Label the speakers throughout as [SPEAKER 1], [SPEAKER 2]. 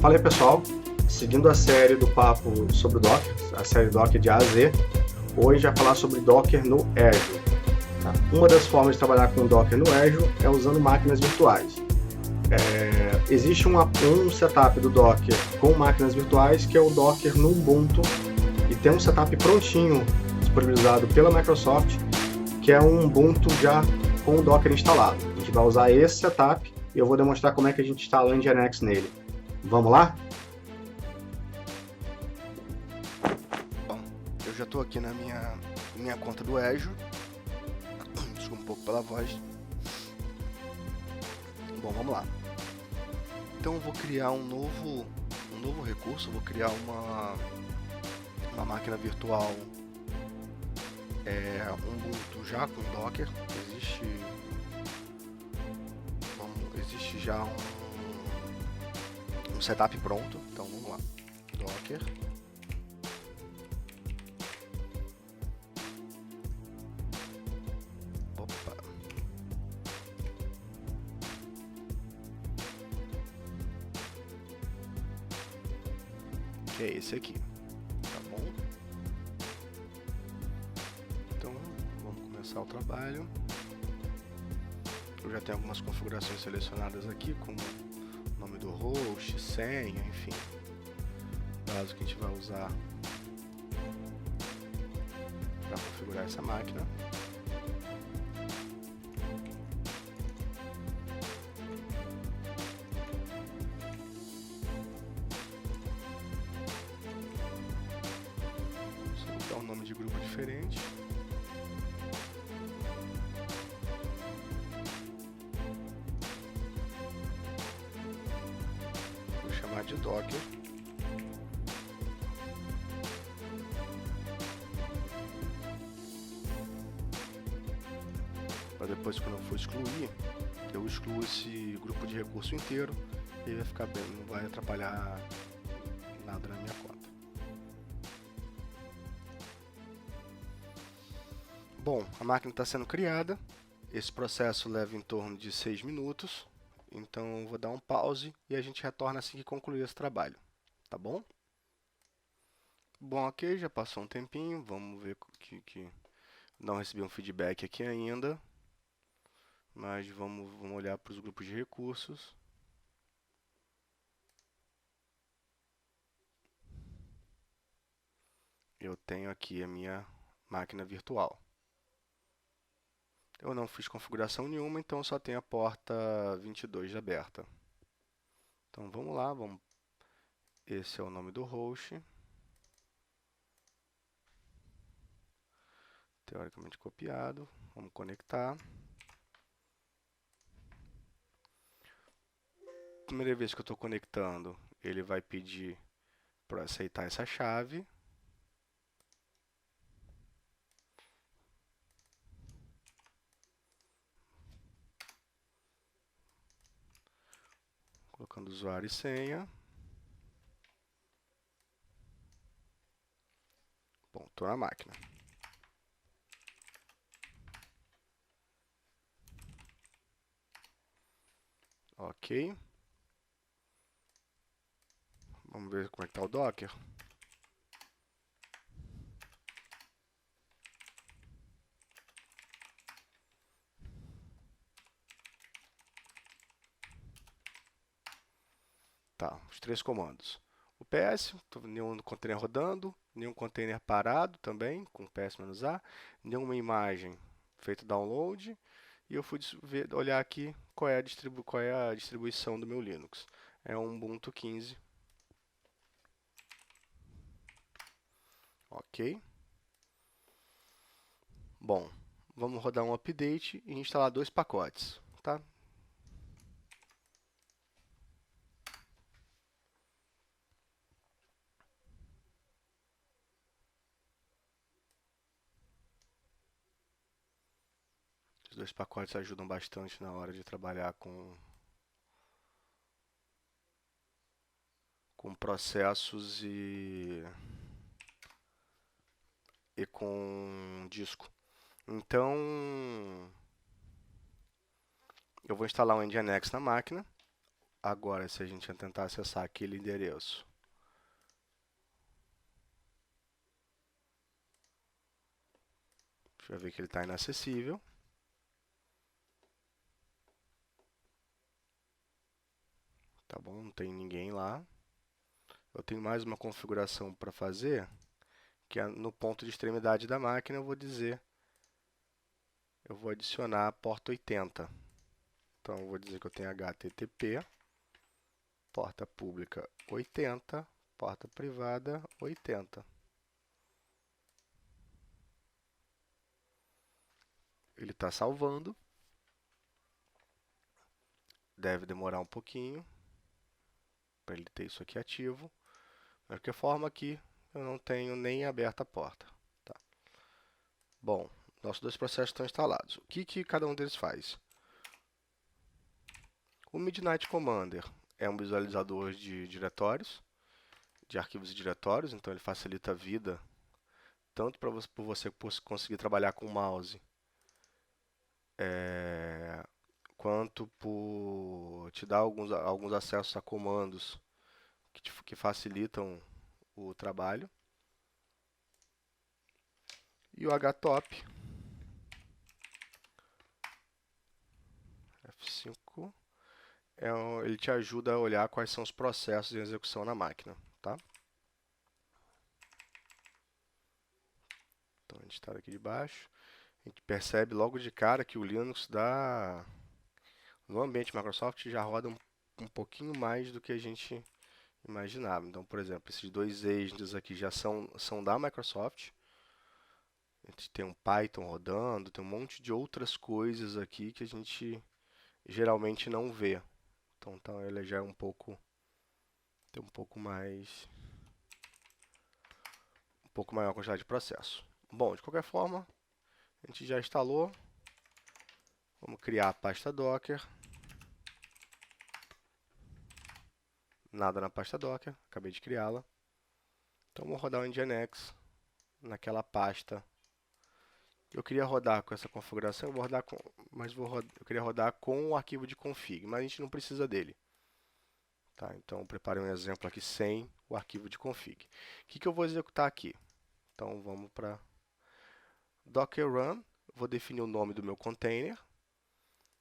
[SPEAKER 1] Fala aí, pessoal, seguindo a série do papo sobre o Docker, a série Docker de A a Z, hoje vai falar sobre Docker no Azure. Tá? Uma das formas de trabalhar com Docker no Azure é usando máquinas virtuais. Existe um setup do Docker com máquinas virtuais que é o Docker no Ubuntu, e tem um setup prontinho disponibilizado pela Microsoft que é um Ubuntu já com o Docker instalado. A gente vai usar esse setup e eu vou demonstrar como é que a gente instala o Nginx nele. Vamos lá?
[SPEAKER 2] Bom, eu já estou aqui na minha conta do Azure. Desculpa um pouco pela voz. Bom, vamos lá. Então eu vou criar um novo recurso, vou criar uma máquina virtual Ubuntu já com Docker. Existe já um setup pronto, então vamos lá. Docker. Opa. Que é esse aqui, tá bom? Então vamos começar o trabalho. Eu já tenho algumas configurações selecionadas aqui, como nome do host, senha, enfim, dados que a gente vai usar para configurar essa máquina. Só vou dar um nome de grupo diferente. De Docker. Para depois, quando eu for excluir, eu excluo esse grupo de recurso inteiro e ele vai ficar bem, não vai atrapalhar nada na minha conta. Bom, a máquina está sendo criada. Esse processo leva em torno de 6 minutos. Então eu vou dar um pause e a gente retorna assim que concluir esse trabalho, tá bom? Bom, ok, já passou um tempinho, vamos ver que não recebi um feedback aqui ainda, mas vamos olhar para os grupos de recursos. Eu tenho aqui a minha máquina virtual. Eu não fiz configuração nenhuma, então só tem a porta 22 aberta. Então vamos lá, esse é o nome do host. Teoricamente copiado. Vamos conectar. Primeira vez que eu estou conectando, ele vai pedir para aceitar essa chave. Colocando usuário e senha. Bom, estou na máquina. Ok. Vamos ver como é que está o Docker. Tá, os 3 comandos. O PS, nenhum container rodando, nenhum container parado também, com PS-A, nenhuma imagem feito download, e eu fui olhar aqui qual é a distribuição do meu Linux. É um Ubuntu 15. Ok. Bom, vamos rodar um update e instalar 2 pacotes, tá? Os 2 pacotes ajudam bastante na hora de trabalhar com processos e com disco. Então, eu vou instalar um Nginx na máquina. Agora, se a gente tentar acessar aquele endereço, deixa eu ver que ele está inacessível. Tá bom, não tem ninguém lá. Eu tenho mais uma configuração para fazer, que é no ponto de extremidade da máquina eu vou adicionar a porta 80. Então eu vou dizer que eu tenho HTTP, porta pública 80, porta privada 80. Ele está salvando. Deve demorar um pouquinho para ele ter isso aqui ativo. Mas de qualquer forma aqui eu não tenho nem aberta a porta. Tá. Bom, nossos dois processos estão instalados. O que cada um deles faz? O Midnight Commander é um visualizador de diretórios, de arquivos e diretórios, então ele facilita a vida tanto para você conseguir trabalhar com o mouse, quanto por te dar alguns acessos a comandos que facilitam o trabalho. E o HTOP F5 ele te ajuda a olhar quais são os processos em execução na máquina, tá? Então a gente está aqui de baixo, a gente percebe logo de cara que o Linux no ambiente Microsoft já roda um pouquinho mais do que a gente imaginava. Então, por exemplo, esses dois agents aqui já são da Microsoft. A gente tem um Python rodando, tem um monte de outras coisas aqui que a gente geralmente não vê. Então ele já é tem um pouco maior a quantidade de processo. Bom, de qualquer forma, a gente já instalou. Vamos criar a pasta Docker. Nada na pasta Docker, acabei de criá-la. Então vou rodar o Nginx naquela pasta. Eu queria rodar com essa configuração, eu queria rodar com o arquivo de config, mas a gente não precisa dele. Tá, então eu preparei um exemplo aqui sem o arquivo de config. O que eu vou executar aqui? Então vamos para Docker Run, vou definir o nome do meu container,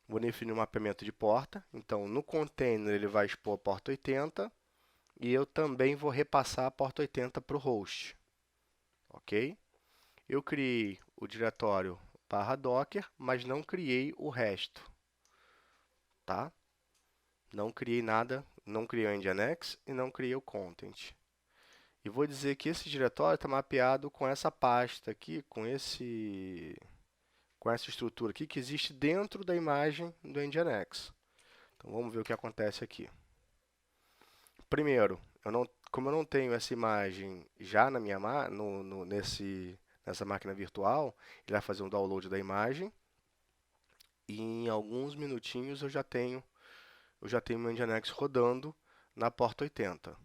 [SPEAKER 2] vou definir um mapeamento de porta, então no container ele vai expor a porta 80 e eu também vou repassar a porta 80 para o host, ok? Eu criei o diretório /docker, mas não criei o resto, tá? Não criei nada, não criei o Nginx e não criei o content. E vou dizer que esse diretório está mapeado com essa pasta aqui, com essa estrutura aqui que existe dentro da imagem do Nginx. Então vamos ver o que acontece aqui. Primeiro, como eu não tenho essa imagem já na minha nessa máquina virtual, ele vai fazer um download da imagem e em alguns minutinhos eu já tenho meu Nginx rodando na porta 80.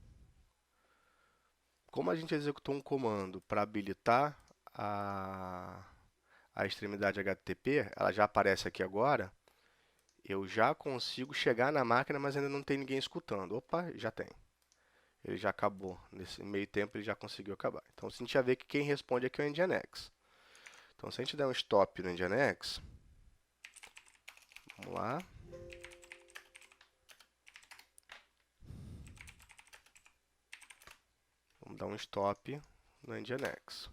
[SPEAKER 2] Como a gente executou um comando para habilitar a extremidade HTTP, ela já aparece aqui agora, eu já consigo chegar na máquina, mas ainda não tem ninguém escutando. Opa, já tem. Ele já acabou. Nesse meio tempo ele já conseguiu acabar. Então a gente já vê que quem responde aqui é o Nginx. Então se a gente der um stop no Nginx, vamos lá. Vamos dar um stop no Nginx.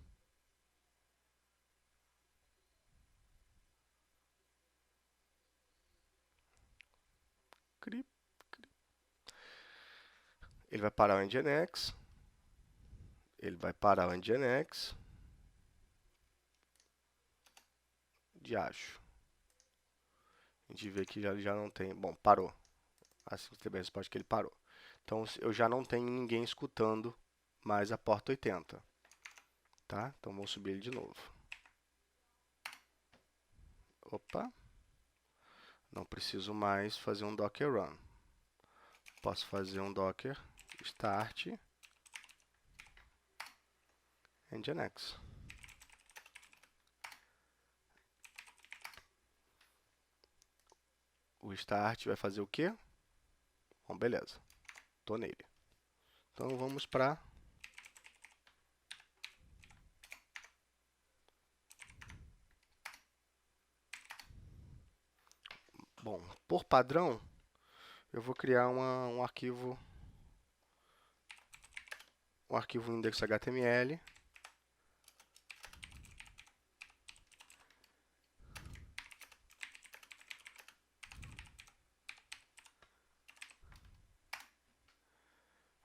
[SPEAKER 2] Ele vai parar o Nginx. Ele vai parar o Nginx. De acho. A gente vê que já não tem. Bom, parou. Assim que teve a resposta que ele parou. Então eu já não tenho ninguém escutando mais a porta 80. Tá? Então vou subir ele de novo. Opa. Não preciso mais fazer um Docker Run. Posso fazer um Docker Start Nginx. O Start vai fazer o quê? Então, beleza. Estou nele. Então, vamos para... Bom, por padrão, eu vou criar um arquivo index.html.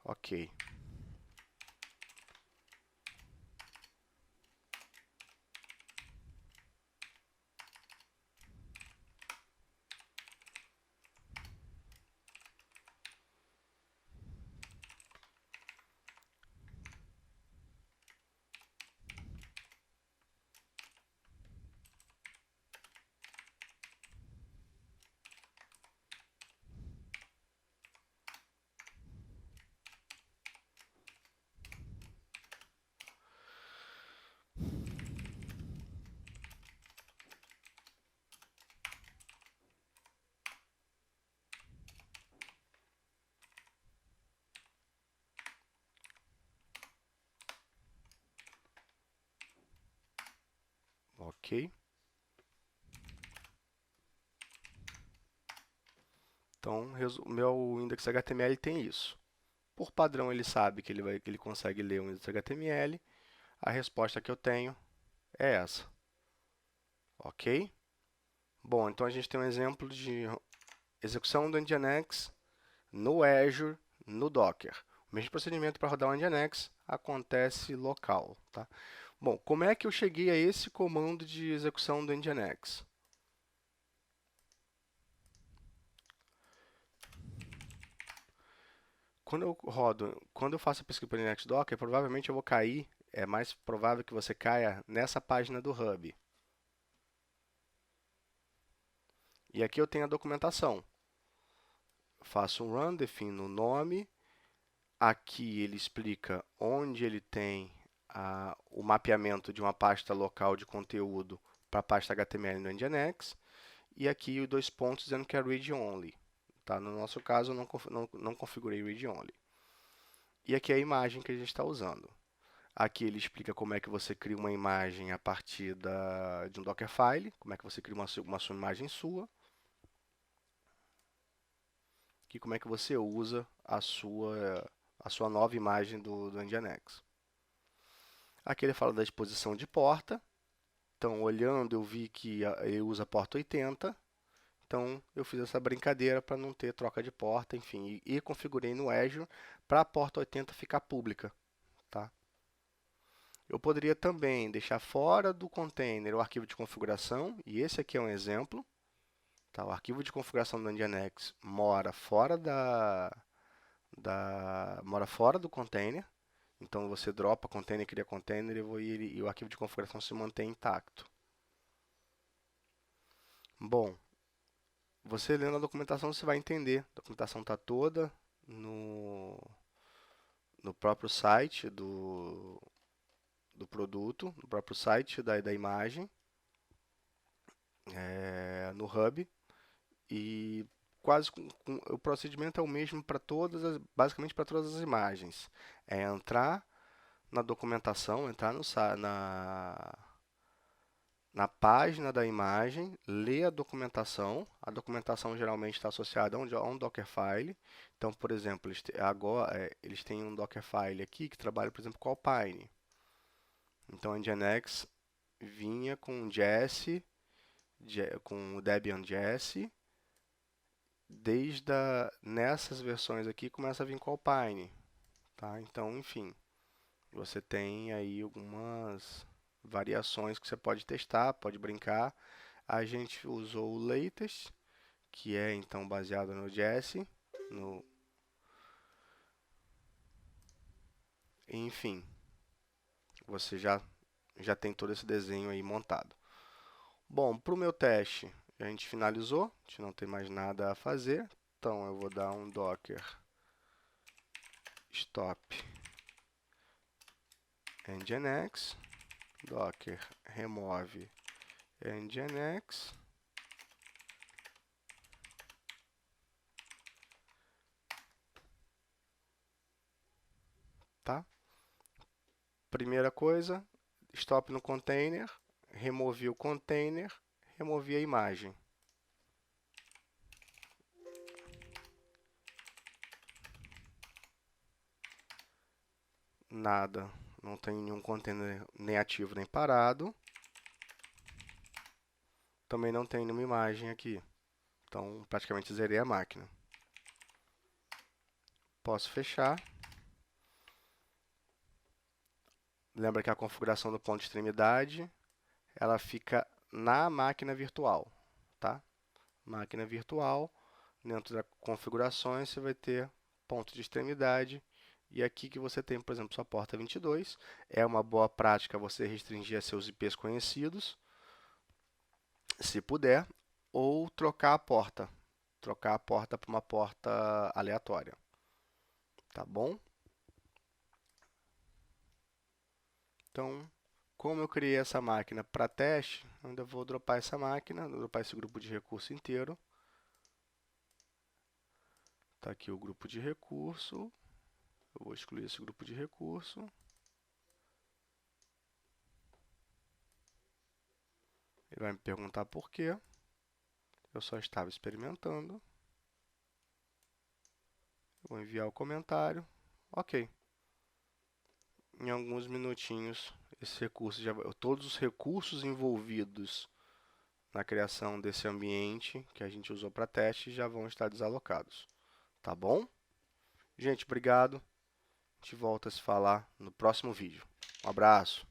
[SPEAKER 2] Ok. Ok. Então, o meu index.html tem isso. Por padrão, ele sabe que ele consegue ler um index.html. A resposta que eu tenho é essa. Ok? Bom, então a gente tem um exemplo de execução do Nginx no Azure, no Docker. O mesmo procedimento para rodar o Nginx acontece local. Tá? Bom, como é que eu cheguei a esse comando de execução do Nginx? Quando eu faço a pesquisa para Nginx Docker, provavelmente eu vou cair, é mais provável que você caia nessa página do Hub. E aqui eu tenho a documentação. Faço um run, defino o nome. Aqui ele explica onde ele tem o mapeamento de uma pasta local de conteúdo para a pasta HTML no Nginx. E aqui os 2 pontos dizendo que é read only. Tá? No nosso caso, eu não configurei read only. E aqui é a imagem que a gente está usando. Aqui ele explica como é que você cria uma imagem a partir de um Dockerfile, como é que você cria uma sua imagem sua. E como é que você usa a sua nova imagem do Nginx. Aqui ele fala da exposição de porta. Então, olhando, eu vi que ele usa a porta 80. Então, eu fiz essa brincadeira para não ter troca de porta, enfim, e configurei no Azure para a porta 80 ficar pública. Tá? Eu poderia também deixar fora do container o arquivo de configuração, e esse aqui é um exemplo. Tá? O arquivo de configuração do Nginx mora fora do container. Então você dropa container, cria container e o arquivo de configuração se mantém intacto. Bom, você lendo a documentação você vai entender. A documentação está toda no próprio site do produto, no próprio site da imagem, no Hub. E o procedimento é o mesmo para basicamente para todas as imagens. É entrar na documentação, entrar na página da imagem, ler a documentação. A documentação geralmente está associada a um Dockerfile. Então, por exemplo, eles têm um Dockerfile aqui que trabalha, por exemplo, com Alpine. Então, a Nginx vinha com Jessie, com o Debian Jessie. Nessas versões aqui começa a vir com Alpine. Tá? Então, enfim, você tem aí algumas variações que você pode testar, pode brincar. A gente usou o latest, que é então baseado no Jessie, enfim, você já tem todo esse desenho aí montado. Bom, para o meu teste, a gente finalizou, a gente não tem mais nada a fazer, então eu vou dar um docker stop nginx, docker remove nginx, tá? Primeira coisa, stop no container, removi o container, removi a imagem. Nada, não tem nenhum container nem ativo nem parado. Também não tem nenhuma imagem aqui. Então, praticamente zerei a máquina. Posso fechar. Lembra que a configuração do ponto de extremidade, ela fica na máquina virtual, tá? Máquina virtual, dentro das configurações, você vai ter ponto de extremidade. E aqui que você tem, por exemplo, sua porta 22. É uma boa prática você restringir a seus IPs conhecidos, se puder, ou trocar a porta. Trocar a porta para uma porta aleatória. Tá bom? Então, como eu criei essa máquina para teste, eu ainda vou dropar essa máquina, dropar esse grupo de recurso inteiro. Está aqui o grupo de recurso. Eu vou excluir esse grupo de recurso. Ele vai me perguntar por quê. Eu só estava experimentando. Vou enviar o comentário. Ok. Em alguns minutinhos, esse recurso todos os recursos envolvidos na criação desse ambiente que a gente usou para teste já vão estar desalocados. Tá bom? Gente, obrigado. A gente volta a se falar no próximo vídeo. Um abraço.